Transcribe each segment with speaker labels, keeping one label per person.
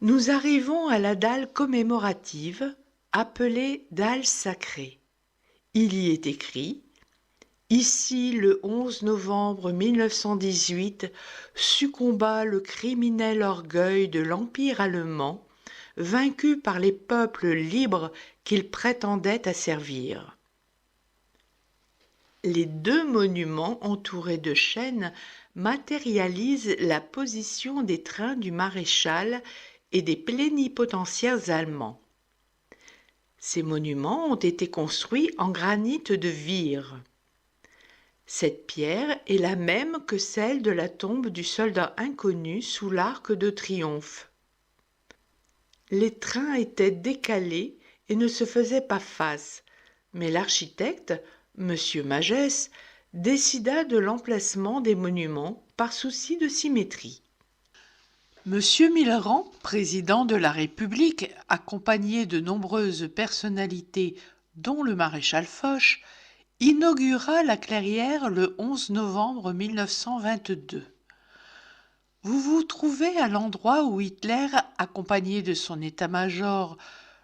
Speaker 1: Nous arrivons à la dalle commémorative, appelée dalle sacrée. Il y est écrit: ici, le 11 novembre 1918, succomba le criminel orgueil de l'Empire allemand, vaincu par les peuples libres qu'il prétendait asservir. Les deux monuments entourés de chênes matérialisent la position des trains du maréchal et des plénipotentiaires allemands. Ces monuments ont été construits en granit de Vire. Cette pierre est la même que celle de la tombe du soldat inconnu sous l'Arc de Triomphe. Les trains étaient décalés et ne se faisaient pas face, mais l'architecte, M. Magès, décida de l'emplacement des monuments par souci de symétrie. M. Millerand, président de la République, accompagné de nombreuses personnalités dont le maréchal Foch, inaugura la clairière le 11 novembre 1922. Vous vous trouvez à l'endroit où Hitler, accompagné de son état-major,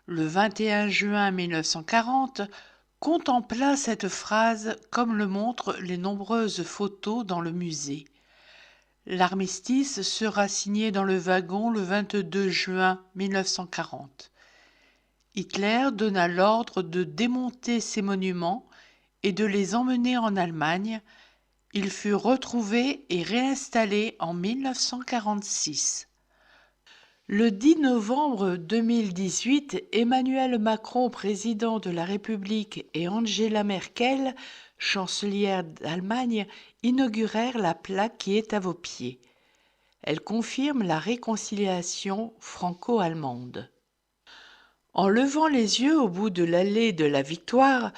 Speaker 1: le 21 juin 1940, contempla cette phrase comme le montrent les nombreuses photos dans le musée. L'armistice sera signé dans le wagon le 22 juin 1940. Hitler donna l'ordre de démonter ces monuments et de les emmener en Allemagne. Ils furent retrouvés et réinstallés en 1946. Le 10 novembre 2018, Emmanuel Macron, président de la République, et Angela Merkel, chancelière d'Allemagne, inaugurèrent la plaque qui est à vos pieds. Elle confirme la réconciliation franco-allemande. En levant les yeux au bout de l'allée de la Victoire,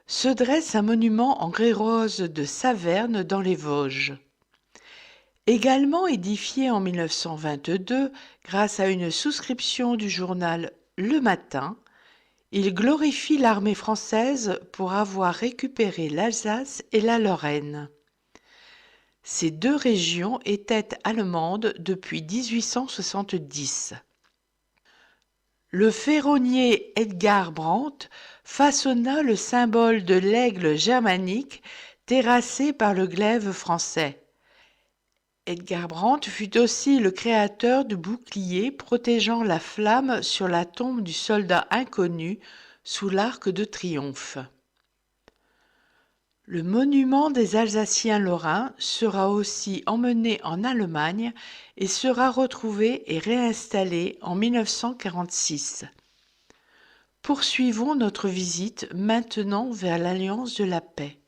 Speaker 1: se dresse un monument en grès rose de Saverne dans les Vosges. Également édifié en 1922 grâce à une souscription du journal Le Matin, il glorifie l'armée française pour avoir récupéré l'Alsace et la Lorraine. Ces deux régions étaient allemandes depuis 1870. Le ferronnier Edgar Brandt façonna le symbole de l'aigle germanique terrassé par le glaive français. Edgar Brandt fut aussi le créateur du bouclier protégeant la flamme sur la tombe du soldat inconnu sous l'Arc de Triomphe. Le monument des Alsaciens lorrains sera aussi emmené en Allemagne et sera retrouvé et réinstallé en 1946. Poursuivons notre visite maintenant vers l'Alliance de la paix.